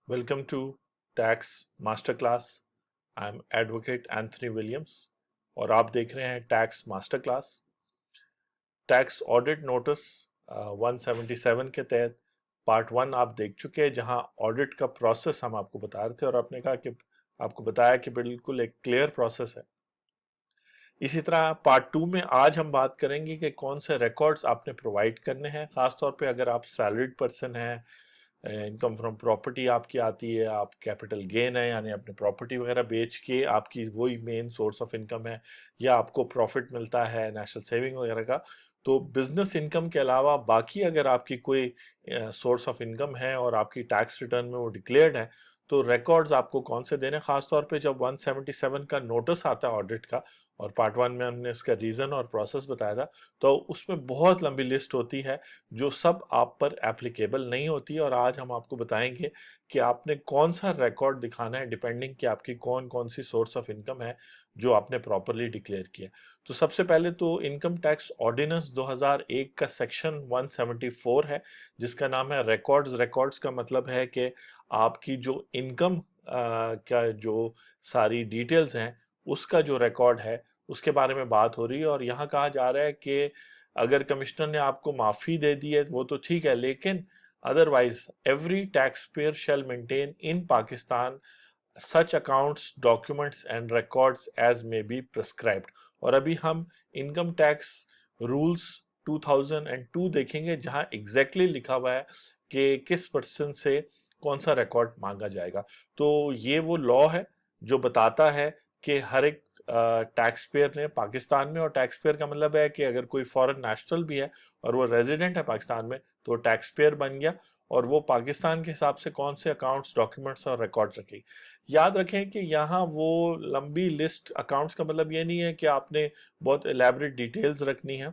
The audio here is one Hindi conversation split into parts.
Welcome to tax master class. I am advocate Anthony Williams और आप देख रहे हैं tax master class. Tax audit notice 177 के तहत पार्ट 1 आप देख चुके हैं, जहां ऑडिट का प्रोसेस हम आपको बता रहे थे और आपने कहा कि आपको बताया कि बिल्कुल एक क्लियर प्रोसेस है। इसी तरह पार्ट 2 में आज हम बात करेंगे कि कौन से रिकॉर्ड्स आपने प्रोवाइड करने हैं, खासतौर पे अगर आप सैलरीड पर्सन हैं, इनकम फ्रॉम प्रॉपर्टी आपकी आती है, आप कैपिटल गेन है यानी अपने प्रॉपर्टी वगैरह बेच के आपकी वही मेन सोर्स ऑफ इनकम है, या आपको प्रॉफिट मिलता है नेशनल सेविंग वगैरह का। तो बिजनेस इनकम के अलावा बाकी अगर आपकी कोई सोर्स ऑफ इनकम है और आपकी टैक्स रिटर्न में वो डिक्लेयर्ड है, तो रिकॉर्ड्स आपको कौन से देने, खासतौर पे जब 177 का नोटिस आता है ऑडिट का, और पार्ट 1 में हमने उसका रीजन और प्रोसेस बताया था, तो उसमें बहुत लंबी लिस्ट होती है जो सब आप पर एप्लीकेबल नहीं होती है। और आज हम आपको बताएंगे कि आपने कौन सा रिकॉर्ड दिखाना है डिपेंडिंग कि आपकी कौन कौन सी सोर्स ऑफ इनकम है जो आपने प्रॉपरली डिक्लेयर किया। तो सबसे पहले तो इनकम टैक्स ऑर्डिनेंस 2001 का सेक्शन 174 है, जिसका नाम है रिकॉर्ड्स। रिकॉर्ड्स का मतलब है कि आपकी जो इनकम का जो सारी डिटेल्स हैं उसका जो रिकॉर्ड है उसके बारे में बात हो रही है। और यहाँ कहा जा रहा है कि अगर कमिश्नर ने आपको माफी दे दी है वो तो ठीक है, लेकिन otherwise every taxpayer shall maintain in Pakistan such accounts documents and records as may be prescribed. और अभी हम इनकम टैक्स रूल्स 2002 देखेंगे, जहां एग्जैक्टली लिखा हुआ है कि किस पर्सन से कौन सा रिकॉर्ड मांगा जाएगा। तो ये वो लॉ है जो बताता है कि हर एक टैक्स पेयर ने पाकिस्तान में, और टैक्स पेयर का मतलब है कि अगर कोई फॉरेन नेशनल भी है और वो रेजिडेंट है पाकिस्तान में तो टैक्स पेयर बन गया, और वो पाकिस्तान के हिसाब से कौन से अकाउंट्स डॉक्यूमेंट्स और रिकॉर्ड रखेगी। याद रखें कि यहाँ वो लंबी लिस्ट, अकाउंट्स का मतलब ये नहीं है कि आपने बहुत एलैबोरेट डिटेल्स रखनी है।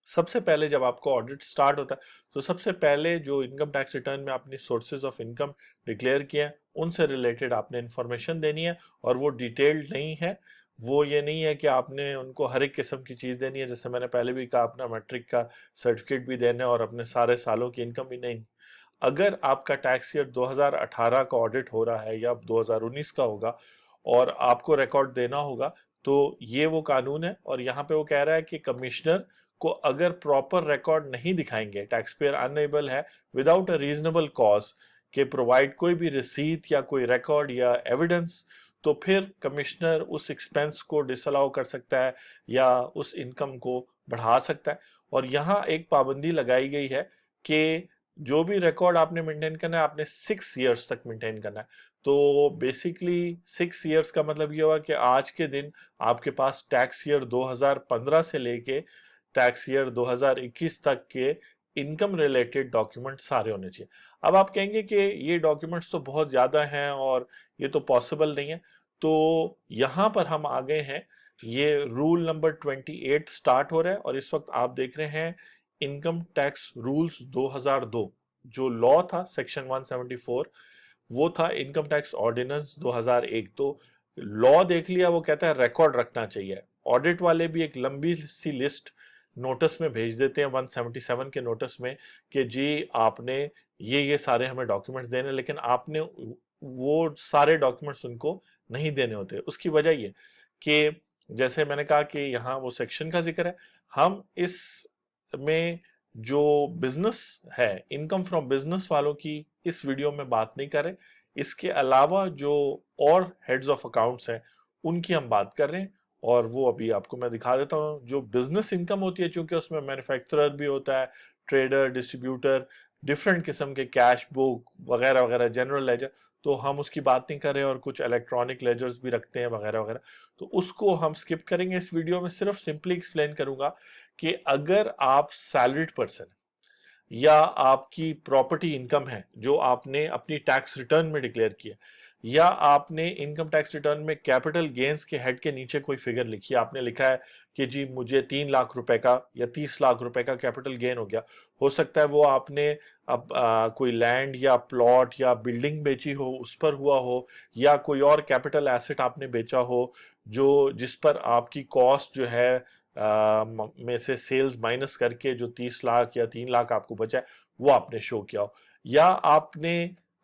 सबसे पहले जब आपको ऑडिट स्टार्ट होता है तो सबसे पहले जो इनकम टैक्स रिटर्न में आपने सोर्सेज ऑफ इनकम डिक्लेयर किया है उनसे रिलेटेड आपने इंफॉर्मेशन देनी है, और वो डिटेल्ड नहीं है। वो ये नहीं है कि आपने उनको हर एक किस्म की चीज़ देनी है, जैसे मैंने पहले भी कहा अपना मैट्रिक का सर्टिफिकेट भी देना है और अपने सारे सालों की इनकम भी नहीं। अगर आपका टैक्स ईयर 2018 का ऑडिट हो रहा है या 2019 का होगा और आपको रिकॉर्ड देना होगा, तो ये वो कानून है। और यहाँ पे वो कह रहा है कि कमिश्नर को अगर प्रॉपर रिकॉर्ड नहीं दिखाएंगे, टैक्स पेयर अनएबल है विदाउट अ रीजनेबल कॉज के प्रोवाइड कोई भी रिसीट या कोई रिकॉर्ड या एविडेंस, तो फिर कमिश्नर उस एक्सपेंस को डिसअलाउ कर सकता है या उस इनकम को बढ़ा सकता है। और यहाँ एक पाबंदी लगाई गई है कि जो भी रिकॉर्ड आपने मेंटेन करना है आपने 6 इयर्स तक मेंटेन करना है। तो बेसिकली 6 इयर्स का मतलब ये हुआ कि आज के दिन आपके पास टैक्स ईयर 2015 से लेके टैक्स ईयर 2021 तक के इनकम रिलेटेड डॉक्यूमेंट सारे होने चाहिए। अब आप कहेंगे कि ये डॉक्यूमेंट्स तो बहुत ज्यादा हैं और ये तो पॉसिबल नहीं है। तो यहां पर हम आ गए हैं, ये रूल नंबर 28 स्टार्ट हो रहा है और इस वक्त आप देख रहे हैं इनकम टैक्स रूल्स 2002। जो लॉ था सेक्शन 174 वो था इनकम टैक्स ऑर्डिनेंस 2001। तो लॉ देख लिया, वो कहता है रिकॉर्ड रखना चाहिए। ऑडिट वाले भी एक लंबी सी लिस्ट नोटिस में भेज देते हैं 177 के नोटिस में कि जी आपने ये सारे हमें डॉक्यूमेंट्स देने, लेकिन आपने वो सारे डॉक्यूमेंट्स उनको नहीं देने होते। उसकी वजह ये कि जैसे मैंने कहा कि यहाँ वो सेक्शन का जिक्र है, हम इस में जो बिजनेस है, इनकम फ्रॉम बिजनेस वालों की इस वीडियो में बात नहीं कर रहे। इसके अलावा जो और हेड्स ऑफ अकाउंट्स हैं उनकी हम बात कर रहे हैं, और वो अभी आपको मैं दिखा देता हूँ। जो बिजनेस इनकम होती है, चूंकि उसमें मैन्युफैक्चरर भी होता है, ट्रेडर, डिस्ट्रीब्यूटर, डिफरेंट किस्म के कैश बुक वगैरह वगैरह, जनरल लेजर, तो हम उसकी बात नहीं कर रहे। और कुछ इलेक्ट्रॉनिक लेजर्स भी रखते हैं वगैरह वगैरह, तो उसको हम स्किप करेंगे इस वीडियो में। सिर्फ सिंपली एक्सप्लेन करूंगा कि अगर आप सैलरीड पर्सन या आपकी प्रॉपर्टी इनकम है जो आपने अपनी टैक्स रिटर्न में डिक्लेयर किया, या आपने इनकम टैक्स रिटर्न में कैपिटल गेन्स के हेड के नीचे कोई फिगर लिखी है, आपने लिखा है कि जी मुझे 3 लाख रुपए का या 30 लाख रुपए का कैपिटल गेन हो गया। हो सकता है वो आपने अब कोई लैंड या प्लॉट या बिल्डिंग बेची हो उस पर हुआ हो, या कोई और कैपिटल एसेट आपने बेचा हो जो जिस पर आपकी कॉस्ट जो है में से सेल्स माइनस करके जो 30 लाख या 3 लाख आपको बचा है वो आपने शो किया हो। या आपने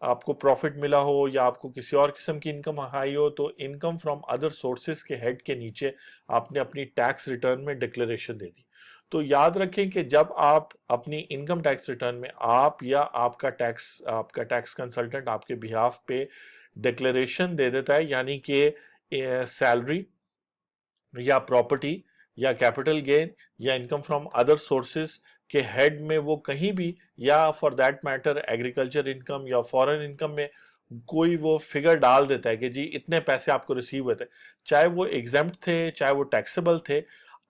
आपको प्रॉफिट मिला हो या आपको किसी और किस्म की इनकम हाई हो, तो इनकम फ्रॉम अदर सोर्सेज के हेड के नीचे आपने अपनी टैक्स रिटर्न में डिक्लेरेशन दे दी। तो याद रखें कि जब आप अपनी इनकम टैक्स रिटर्न में आप या आपका टैक्स कंसल्टेंट आपके बिहाफ पे डिक्लेरेशन दे देता है, यानी कि सैलरी या प्रॉपर्टी या कैपिटल गेन या इनकम फ्रॉम अदर सोर्सेज के हेड में वो कहीं भी, या for that matter agriculture income या फॉरेन इनकम में कोई वो फिगर डाल देता है कि जी इतने पैसे आपको रिसीव हुए थे, चाहे वो एग्जेम्प्ट थे चाहे वो टैक्सेबल थे,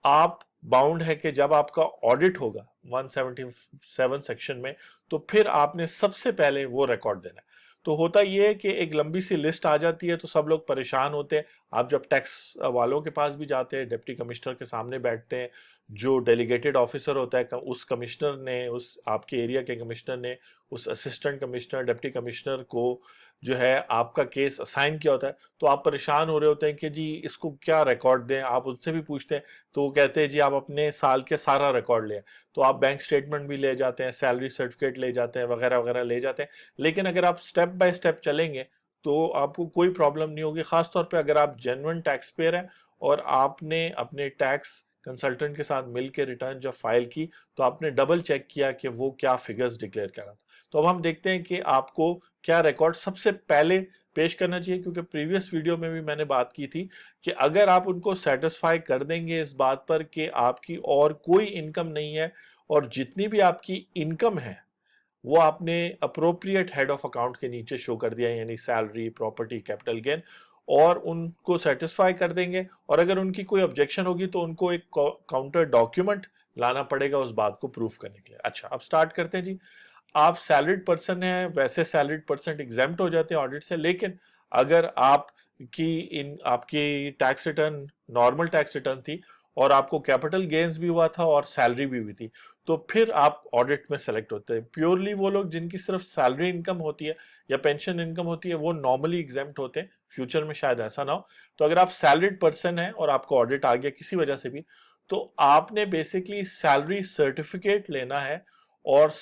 आप बाउंड है कि जब आपका ऑडिट होगा 177 सेक्शन में, तो फिर आपने सबसे पहले वो रिकॉर्ड देना है। तो होता यह है कि एक लंबी सी लिस्ट आ जाती है, तो सब लोग परेशान होते हैं। आप जब टैक्स वालों के पास भी जाते हैं, डिप्टी कमिश्नर के सामने बैठते हैं, जो डेलीगेटेड ऑफिसर होता है उस कमिश्नर ने, उस आपके एरिया के कमिश्नर ने उस असिस्टेंट कमिश्नर डिप्टी कमिश्नर को जो है आपका केस असाइन किया होता है, तो आप परेशान हो रहे होते हैं कि जी इसको क्या रिकॉर्ड दें। आप उनसे भी पूछते हैं तो वो कहते हैं जी आप अपने साल के सारा रिकॉर्ड लें। तो आप बैंक स्टेटमेंट भी ले जाते हैं, सैलरी सर्टिफिकेट ले जाते हैं, वगैरह वगैरह ले जाते हैं। लेकिन अगर आप स्टेप बाय स्टेप चलेंगे तो आपको कोई प्रॉब्लम नहीं होगी, खासतौर पे अगर आप जेन्युइन टैक्स पेयर हैं और आपने अपने टैक्स कंसल्टेंट के साथ मिलकर रिटर्न जब फाइल की तो आपने डबल चेक किया कि वो क्या फिगर्स डिक्लेयर कर रहा था। तो अब हम देखते हैं कि आपको क्या रिकॉर्ड सबसे पहले पेश करना चाहिए, क्योंकि प्रीवियस वीडियो में भी मैंने बात की थी कि अगर आप उनको सेटिस्फाई कर देंगे इस बात पर कि आपकी और कोई इनकम नहीं है और जितनी भी आपकी इनकम है वो आपने अप्रोप्रिएट हेड ऑफ अकाउंट के नीचे शो कर दिया, यानी सैलरी, प्रॉपर्टी, कैपिटल गेन, और उनको सेटिस्फाई कर देंगे। और अगर उनकी कोई ऑब्जेक्शन होगी तो उनको एक काउंटर डॉक्यूमेंट लाना पड़ेगा उस बात को प्रूफ करने के लिए। अच्छा, अब स्टार्ट करते हैं जी। आप सैलरीड पर्सन हैं, वैसे सैलरीड पर्सन एग्जेम्प्ट हो जाते हैं ऑडिट से, लेकिन अगर आपकी tax return normal tax return थी और आपको कैपिटल गेन्स भी हुआ था और सैलरी भी हुई थी, तो फिर आप ऑडिट में सेलेक्ट होते हैं। प्योरली वो लोग जिनकी सिर्फ सैलरी इनकम होती है या पेंशन इनकम होती है वो नॉर्मली एग्जेम्प्ट होते हैं, फ्यूचर में शायद ऐसा ना हो। तो अगर आप सैलरीड पर्सन हैं और आपको ऑडिट आ गया किसी वजह से भी, तो आपने बेसिकली सैलरी सर्टिफिकेट लेना है, और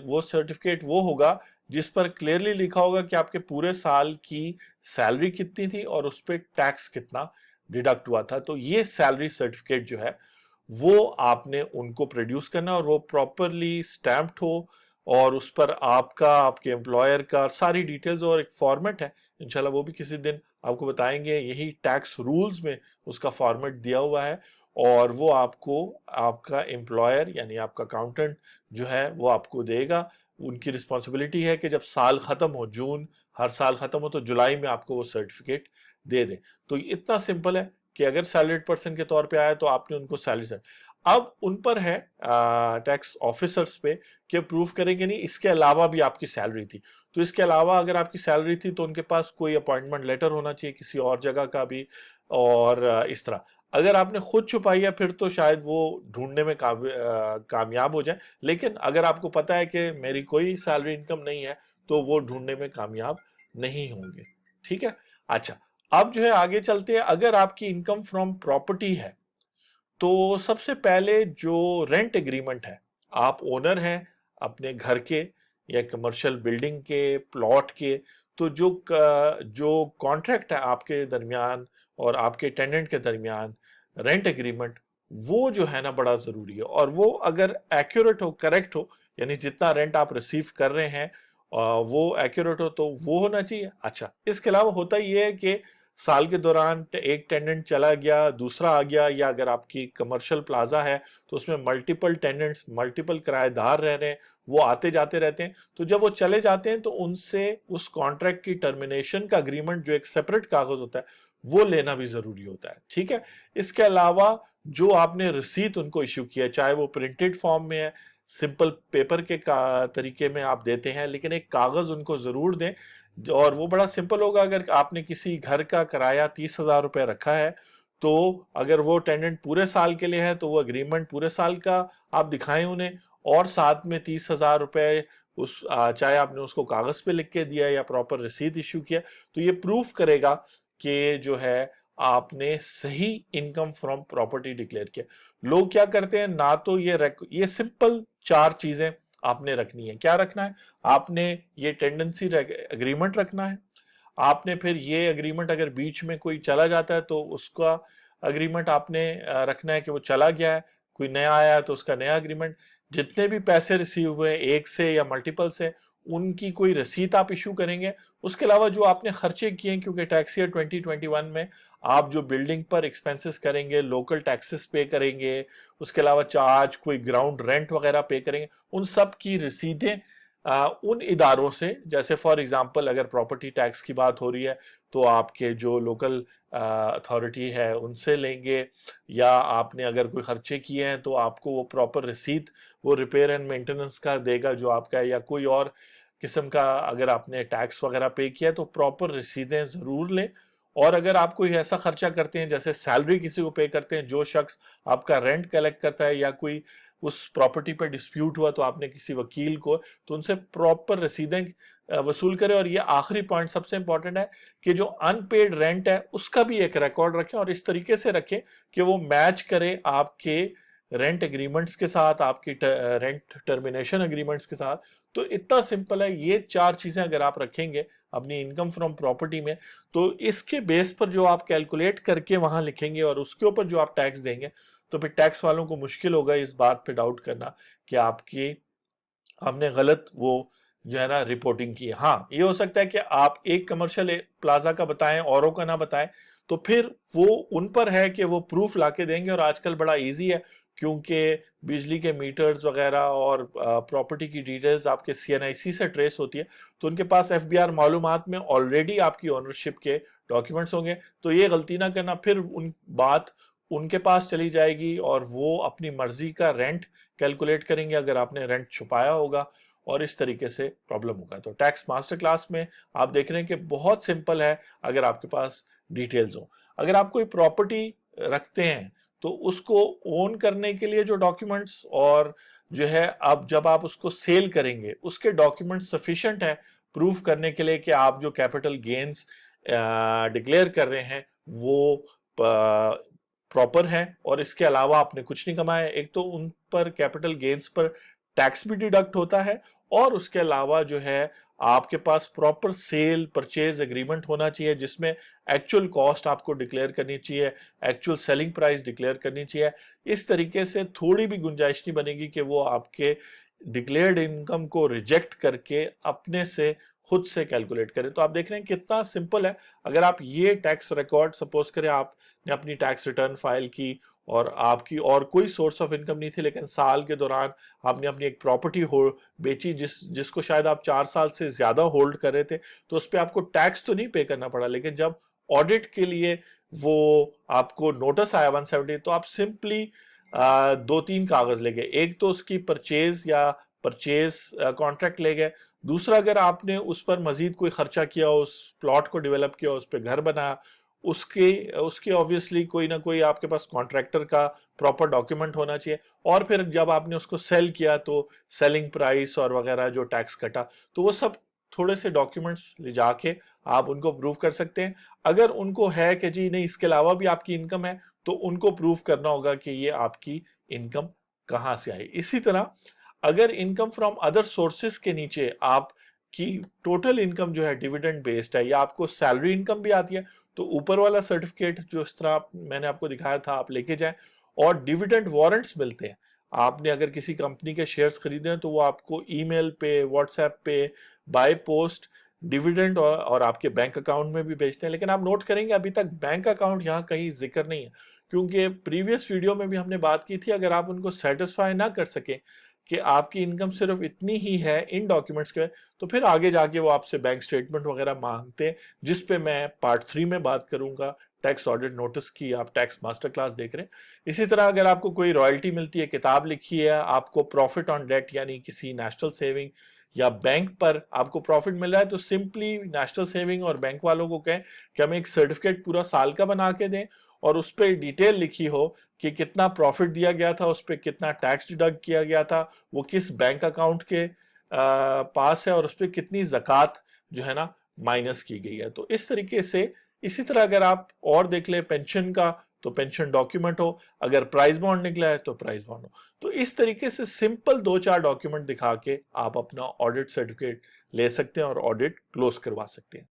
वो सर्टिफिकेट वो होगा जिस पर क्लियरली लिखा होगा कि आपके पूरे साल की सैलरी कितनी थी और उस पर टैक्स कितना डिडक्ट हुआ था। तो ये सैलरी सर्टिफिकेट जो है वो आपने उनको प्रोड्यूस करना, और वो प्रॉपरली स्टैम्प्ड हो और उस पर आपका, आपके एम्प्लॉयर का सारी डिटेल्स, और एक फॉर्मेट है, इंशाल्लाह वो भी किसी दिन आपको बताएंगे, यही टैक्स रूल्स में उसका फॉर्मेट दिया हुआ है। और वो आपको आपका एम्प्लॉयर यानी आपका अकाउंटेंट जो है वो आपको देगा। उनकी रिस्पॉन्सिबिलिटी है कि जब साल खत्म हो, जून हर साल खत्म हो, तो जुलाई में आपको वो सर्टिफिकेट दे दें। तो इतना सिंपल है कि अगर सैलरीड पर्सन के तौर पे आया तो आपने उनको सैलरी सेट। अब उन पर है टैक्स ऑफिसर्स पे कि प्रूफ करें कि नहीं इसके अलावा भी आपकी सैलरी थी। तो इसके अलावा अगर आपकी सैलरी थी तो उनके पास कोई अपॉइंटमेंट लेटर होना चाहिए किसी और जगह का भी, और इस तरह। अगर आपने खुद छुपाई है फिर तो शायद वो ढूंढने में कामयाब हो जाए, लेकिन अगर आपको पता है कि मेरी कोई सैलरी इनकम नहीं है तो वो ढूंढने में कामयाब नहीं होंगे। ठीक है। अच्छा, अब जो है आगे चलते हैं। अगर आपकी इनकम फ्रॉम प्रॉपर्टी है तो सबसे पहले जो रेंट एग्रीमेंट है, आप ओनर हैं अपने घर के या कमर्शियल बिल्डिंग के, प्लॉट के, तो जो कॉन्ट्रैक्ट है आपके दरमियान और आपके टेनेंट के दरमियान, रेंट एग्रीमेंट, वो जो है ना बड़ा जरूरी है। और वो अगर एक्यूरेट हो, करेक्ट हो, यानी जितना रेंट आप रिसीव कर रहे हैं वो एक्यूरेट हो, तो वो होना चाहिए। अच्छा, इसके अलावा होता ये है कि साल के दौरान एक टेनेंट चला गया, दूसरा आ गया, या अगर आपकी कमर्शियल प्लाजा है तो उसमें मल्टीपल टेनेंट्स, मल्टीपल किराएदार रह रहे हैं, वो आते जाते रहते हैं। तो जब वो चले जाते हैं तो उनसे उस कॉन्ट्रैक्ट की टर्मिनेशन का अग्रीमेंट, जो एक सेपरेट कागज होता है, वो लेना भी जरूरी होता है। ठीक है। इसके अलावा जो आपने रसीद उनको इश्यू किया, चाहे वो प्रिंटेड फॉर्म में है, सिंपल पेपर के तरीके में आप देते हैं, लेकिन एक कागज उनको जरूर दें। और वो बड़ा सिंपल होगा। अगर आपने किसी घर का किराया 30,000 रुपए रखा है, तो अगर वो टेनेंट पूरे साल के लिए है तो वो अग्रीमेंट पूरे साल का आप दिखाएं उन्हें, और साथ में 30,000 रुपए चाहे आपने उसको कागज पे लिख के दिया या प्रॉपर रसीद इश्यू किया, तो ये प्रूफ करेगा कि जो है आपने सही इनकम फ्रॉम प्रॉपर्टी डिक्लेयर किया। लोग क्या करते हैं ना, तो ये सिंपल चार चीजें आपने रखनी है। क्या रखना है? आपने ये टेंडेंसी एग्रीमेंट रखना है। आपने फिर ये एग्रीमेंट अगर बीच में कोई चला जाता है तो उसका एग्रीमेंट आपने रखना है कि वो चला गया है, कोई नया आया है तो उसका नया एग्रीमेंट। जितने भी पैसे रिसीव हुए एक से या मल्टीपल से, उनकी कोई रसीद आप इशू करेंगे। उसके अलावा जो आपने खर्चे किए हैं, क्योंकि टैक्स ईयर 2021 में आप जो बिल्डिंग पर एक्सपेंसेस करेंगे, लोकल टैक्सेस पे करेंगे, उसके अलावा चार्ज, कोई ग्राउंड रेंट वगैरह पे करेंगे, उन सब की रसीदें उन इदारों से, जैसे फॉर एग्जांपल अगर प्रॉपर्टी टैक्स की बात हो रही है तो आपके जो लोकल अथॉरिटी है उनसे लेंगे, या आपने अगर कोई खर्चे किए हैं तो आपको वो प्रॉपर रसीद वो रिपेयर एंड मेंटेनेंस का देगा जो आपका है, या कोई और किस्म का अगर आपने टैक्स वगैरह पे किया है तो प्रॉपर रसीदें जरूर लें। और अगर आप कोई ऐसा खर्चा करते हैं जैसे सैलरी किसी को पे करते हैं, जो शख्स आपका रेंट कलेक्ट करता है, या कोई उस प्रॉपर्टी पर डिस्प्यूट हुआ तो आपने किसी वकील को, तो उनसे प्रॉपर रसीदें वसूल करें। और ये आखिरी पॉइंट सबसे इंपॉर्टेंट है कि जो अनपेड रेंट है उसका भी एक रिकॉर्ड रखें, और इस तरीके से रखें कि वो मैच करे आपके रेंट एग्रीमेंट्स के साथ, आपकी रेंट टर्मिनेशन एग्रीमेंट्स के साथ। तो इतना सिंपल है, ये 4 चीजें अगर आप रखेंगे अपनी इनकम फ्रॉम प्रॉपर्टी में, तो इसके बेस पर जो आप कैलकुलेट करके वहां लिखेंगे और उसके ऊपर जो आप टैक्स देंगे, तो फिर टैक्स वालों को मुश्किल होगा इस बात पे डाउट करना कि आपने गलत वो जो है ना रिपोर्टिंग की है। हाँ, ये हो सकता है कि आप एक कमर्शियल प्लाजा का बताएं, औरों का ना बताएं, तो फिर वो उन पर है कि वो प्रूफ लाके देंगे। और आजकल बड़ा इजी है, क्योंकि बिजली के मीटर्स वगैरह और प्रॉपर्टी की डिटेल्स आपके सीएनआईसी से ट्रेस होती है, तो उनके पास एफबीआर मालूमात में ऑलरेडी आपकी ओनरशिप के डॉक्यूमेंट्स होंगे। तो ये गलती ना करना, फिर बात उनके पास चली जाएगी और वो अपनी मर्जी का रेंट कैलकुलेट करेंगे अगर आपने रेंट छुपाया होगा, और इस तरीके से प्रॉब्लम होगा। तो टैक्स मास्टर क्लास में आप देख रहे हैं कि बहुत सिंपल है अगर आपके पास डिटेल्स हो। अगर आप कोई प्रॉपर्टी रखते हैं तो उसको ओन करने के लिए जो डॉक्यूमेंट्स, और जो है अब जब आप उसको सेल करेंगे उसके डॉक्यूमेंट्स सफिशिएंट है प्रूफ करने के लिए कि आप जो कैपिटल गेन्स डिक्लेयर कर रहे हैं वो प्रॉपर है, और इसके अलावा आपने कुछ नहीं कमाया। एक तो उन पर कैपिटल गेन्स पर टैक्स भी डिडक्ट होता है, और उसके अलावा जो है आपके पास प्रॉपर सेल परचेज एग्रीमेंट होना चाहिए जिसमें एक्चुअल कॉस्ट आपको डिक्लेयर करनी चाहिए, एक्चुअल सेलिंग प्राइस डिक्लेयर करनी चाहिए। इस तरीके से थोड़ी भी गुंजाइश नहीं बनेगी कि वो आपके डिक्लेयर्ड इनकम को रिजेक्ट करके अपने से खुद से कैलकुलेट करें। तो आप देख रहे हैं कितना सिंपल है। अगर आप ये टैक्स रिकॉर्ड, सपोज करें आपने अपनी टैक्स रिटर्न फाइल की और आपकी और कोई सोर्स ऑफ इनकम नहीं थी, लेकिन साल के दौरान आपने अपनी एक प्रॉपर्टी हो बेची जिसको शायद आप 4 साल से ज्यादा होल्ड कर रहे थे, तो उस पर आपको टैक्स तो नहीं पे करना पड़ा, लेकिन जब ऑडिट के लिए वो आपको नोटिस आया 170, तो आप सिंपली 2-3 कागज ले गए। एक तो उसकी परचेज या परचेज कॉन्ट्रैक्ट ले गए, दूसरा अगर आपने उस पर मजीद कोई खर्चा किया, उस प्लॉट को डेवलप किया, उस पर घर बनाया, उसके उसके ऑब्वियसली कोई ना कोई आपके पास कॉन्ट्रैक्टर का प्रॉपर डॉक्यूमेंट होना चाहिए। और फिर जब आपने उसको सेल किया तो सेलिंग प्राइस और वगैरह जो टैक्स कटा, तो वो सब थोड़े से डॉक्यूमेंट्स ले जाके आप उनको प्रूव कर सकते हैं। अगर उनको है कि जी नहीं इसके अलावा भी आपकी इनकम है, तो उनको प्रूव करना होगा कि ये आपकी इनकम कहां से आई। इसी तरह अगर इनकम फ्रॉम अदर सोर्सेस के नीचे आपकी टोटल इनकम जो है डिविडेंड बेस्ड है, या आपको सैलरी इनकम भी आती है, तो ऊपर वाला सर्टिफिकेट जो इस तरह मैंने आपको दिखाया था आप लेके जाएं। और डिविडेंड वारंट्स मिलते हैं, आपने अगर किसी कंपनी के शेयर्स खरीदे हैं तो वो आपको ईमेल पे, व्हाट्सएप पे, बाय पोस्ट डिविडेंड और आपके बैंक अकाउंट में भी भेजते हैं। लेकिन आप नोट करेंगे अभी तक बैंक अकाउंट यहाँ कहीं जिक्र नहीं है, क्योंकि प्रीवियस वीडियो में भी हमने बात की थी, अगर आप उनको सेटिस्फाई ना कर सके कि आपकी इनकम सिर्फ इतनी ही है इन डॉक्यूमेंट्स के, तो फिर आगे जाके वो आपसे बैंक स्टेटमेंट वगैरह मांगते हैं, जिस पे मैं पार्ट 3 में बात करूंगा टैक्स ऑडिट नोटिस की। आप टैक्स मास्टर क्लास देख रहे हैं। इसी तरह अगर आपको कोई रॉयल्टी मिलती है, किताब लिखी है, आपको प्रॉफिट ऑन डेट यानी किसी नेशनल सेविंग या बैंक पर आपको प्रॉफिट मिल रहा है, तो सिंपली नेशनल सेविंग और बैंक वालों को कहें कि हमें एक सर्टिफिकेट पूरा साल का बना के दें, और उस पर डिटेल लिखी हो कि कितना प्रॉफिट दिया गया था, उस पर कितना टैक्स डिडक्ट किया गया था, वो किस बैंक अकाउंट के पास है, और उस पर कितनी ज़कात जो है ना माइनस की गई है। तो इस तरीके से, इसी तरह अगर आप और देख ले पेंशन का, तो पेंशन डॉक्यूमेंट हो, अगर प्राइस बॉन्ड निकला है तो प्राइस बॉन्ड हो। तो इस तरीके से सिंपल 2-4 डॉक्यूमेंट दिखा के आप अपना ऑडिट सर्टिफिकेट ले सकते हैं और ऑडिट क्लोज करवा सकते हैं।